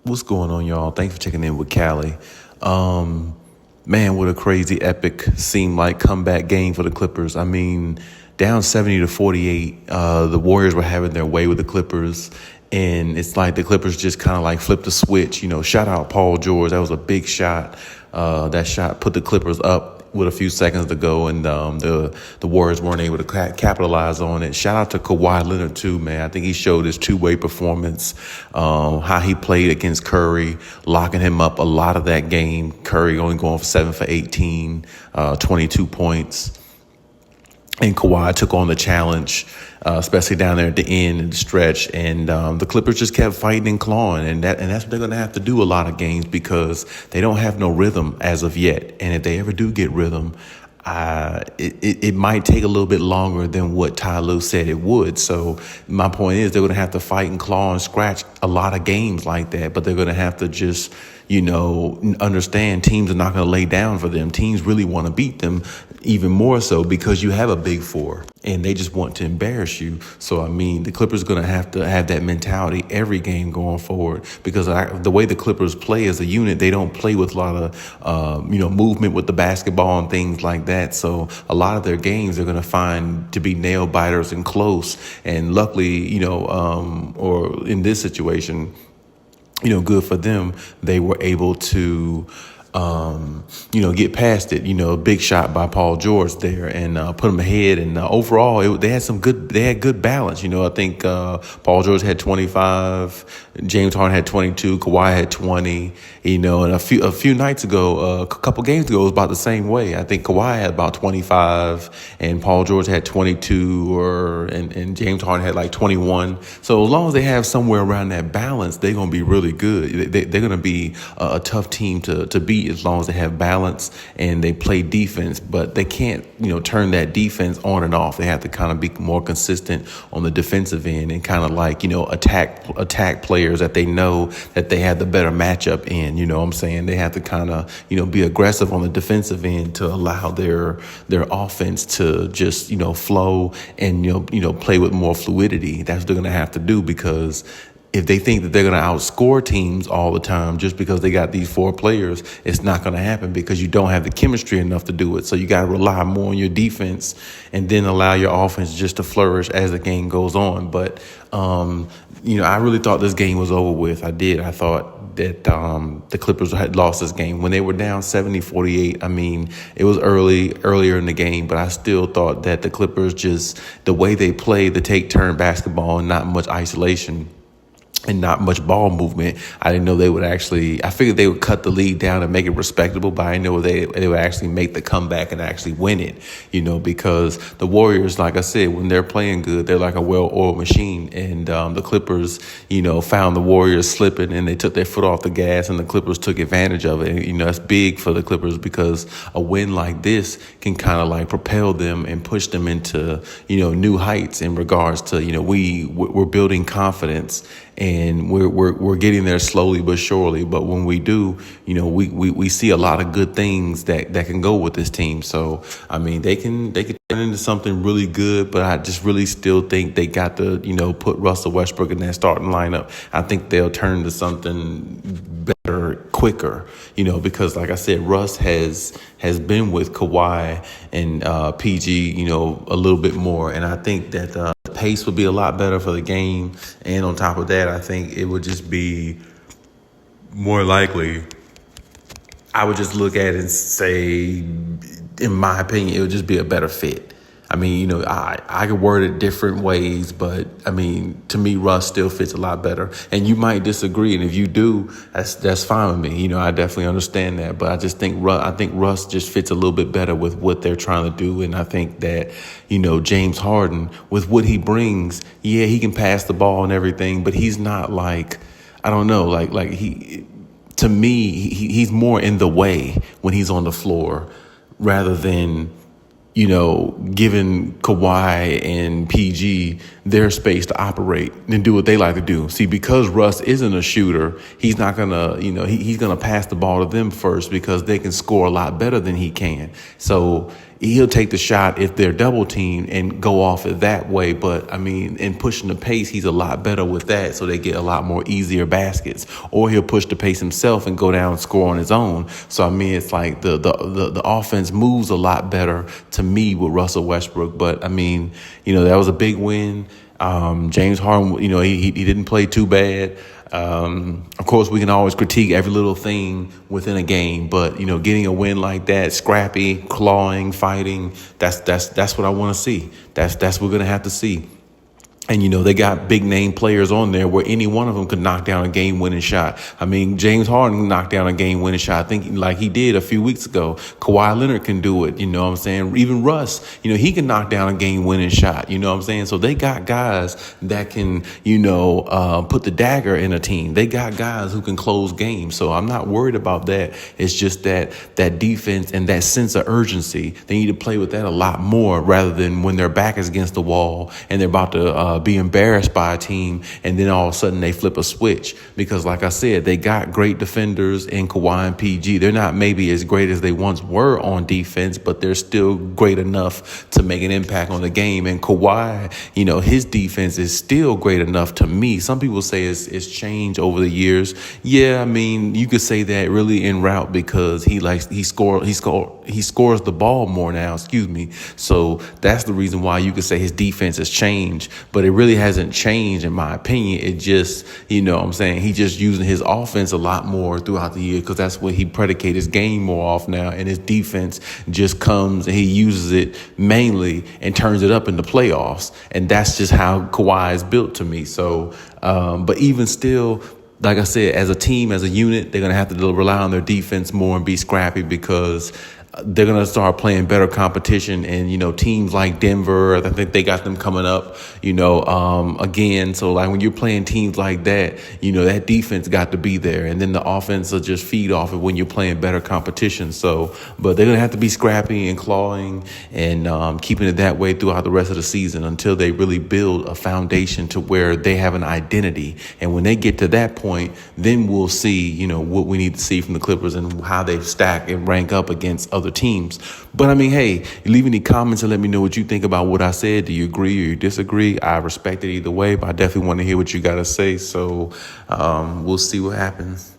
What's going on, y'all? Thanks for checking in with Callie. Man, what a crazy, epic, seemed like comeback game for the Clippers. I mean, down 70-48, the Warriors were having their way with the Clippers. And it's like the Clippers just kind of like flipped the switch. Shout out Paul George. That was a big shot. That shot put the Clippers up with a few seconds to go, and the Warriors weren't able to capitalize on it. Shout out to Kawhi Leonard too, man. I think he showed his two-way performance, how he played against Curry, locking him up a lot of that game. Curry only going for 7 for 18, 22 points. And Kawhi took on the challenge, especially down there at the end and the stretch. And the Clippers just kept fighting and clawing. And that's what they're going to have to do a lot of games because they don't have no rhythm as of yet. And if they ever do get rhythm, it might take a little bit longer than what Ty Lue said it would. So my point is they're going to have to fight and claw and scratch a lot of games like that. But they're going to have to just understand teams are not going to lay down for them. Teams really want to beat them even more so because you have a big four and they just want to embarrass you. So, I mean, the Clippers are going to have that mentality every game going forward because the way the Clippers play as a unit, they don't play with a lot of, movement with the basketball and things like that. So a lot of their games are going to find to be nail biters and close. And luckily, or in this situation, good for them, they were able to, get past it. A big shot by Paul George there and put them ahead. And overall, they had good balance. I think Paul George had 25, James Harden had 22, Kawhi had 20. And a few nights ago, a couple games ago, it was about the same way. I think Kawhi had about 25, and Paul George had 22, and James Harden had like 21. So as long as they have somewhere around that balance, they're gonna be really good. They're gonna be a tough team to beat as long as they have balance and they play defense. But they can't, turn that defense on and off. They have to kind of be more consistent on the defensive end and kind of like, attack players that they know that they have the better matchup in. You know what I'm saying? They have to kind of, be aggressive on the defensive end to allow their offense to just, flow and, play with more fluidity. That's what they're going to have to do because if they think that they're going to outscore teams all the time just because they got these four players, it's not going to happen because you don't have the chemistry enough to do it. So you got to rely more on your defense and then allow your offense just to flourish as the game goes on. But, I really thought this game was over with. I did. I thought that the Clippers had lost this game. When they were down 70-48, I mean, it was earlier in the game, but I still thought that the Clippers just, the way they play the take-turn basketball and not much isolation, and not much ball movement. I didn't know they would I figured they would cut the lead down and make it respectable, but I didn't know they would actually make the comeback and actually win it, because the Warriors, like I said, when they're playing good, they're like a well-oiled machine. And the Clippers, found the Warriors slipping and they took their foot off the gas and the Clippers took advantage of it. And, that's big for the Clippers because a win like this can kind of like propel them and push them into, new heights in regards to, we're building confidence. And we're getting there slowly but surely. But when we do, we see a lot of good things that can go with this team. So, I mean, they can turn into something really good, but I just really still think they got to, put Russell Westbrook in that starting lineup. I think they'll turn into something better quicker, because like I said, Russ has been with Kawhi and PG, a little bit more. And I think that pace would be a lot better for the game. And on top of that, I think it would just be more likely. I would just look at it and say, in my opinion, it would just be a better fit. I mean, I could word it different ways, but I mean, to me, Russ still fits a lot better. And you might disagree, and if you do, that's fine with me. I definitely understand that, but I just think Russ just fits a little bit better with what they're trying to do. And I think that, James Harden, with what he brings, yeah, he can pass the ball and everything, but he's not like, I don't know, like he, to me, he's more in the way when he's on the floor rather than, giving Kawhi and PG their space to operate and do what they like to do. See, because Russ isn't a shooter, he's not going to, he's going to pass the ball to them first because they can score a lot better than he can. So he'll take the shot if they're double teamed and go off it that way. But I mean, in pushing the pace, he's a lot better with that, so they get a lot more easier baskets. Or he'll push the pace himself and go down and score on his own. So I mean, it's like the offense moves a lot better to me with Russell Westbrook. But I mean, that was a big win. James Harden, he didn't play too bad. Of course, we can always critique every little thing within a game, but getting a win like that, scrappy, clawing, fighting, that's what I want to see. That's what we're gonna have to see. And, they got big name players on there where any one of them could knock down a game winning shot. I mean, James Harden knocked down a game winning shot, I think, like he did a few weeks ago. Kawhi Leonard can do it. You know what I'm saying? Even Russ, he can knock down a game winning shot. You know what I'm saying? So they got guys that can, put the dagger in a team. They got guys who can close games. So I'm not worried about that. It's just that defense and that sense of urgency, they need to play with that a lot more rather than when their back is against the wall and they're about to be embarrassed by a team, and then all of a sudden they flip a switch. Because like I said, they got great defenders in Kawhi and PG. They're not maybe as great as they once were on defense, but they're still great enough to make an impact on the game. And Kawhi, his defense is still great enough to me. Some people say it's changed over the years. Yeah, I mean, you could say that really en route because he scores the ball more now, So that's the reason why you could say his defense has changed. But it really hasn't changed in my opinion. It just, he just using his offense a lot more throughout the year because that's what he predicates his game more off now. And his defense just comes and he uses it mainly and turns it up in the playoffs. And that's just how Kawhi is built to me. So, but even still, like I said, as a team, as a unit, they're going to have to rely on their defense more and be scrappy because they're going to start playing better competition. And, teams like Denver, I think they got them coming up, again. So like when you're playing teams like that, that defense got to be there. And then the offense will just feed off it when you're playing better competition. So, but they're going to have to be scrappy and clawing and keeping it that way throughout the rest of the season until they really build a foundation to where they have an identity. And when they get to that point, then we'll see, what we need to see from the Clippers and how they stack and rank up against other teams. But I mean, hey, leave any comments and let me know what you think about what I said. Do you agree or you disagree? I respect it either way, but I definitely want to hear what you got to say. So we'll see what happens.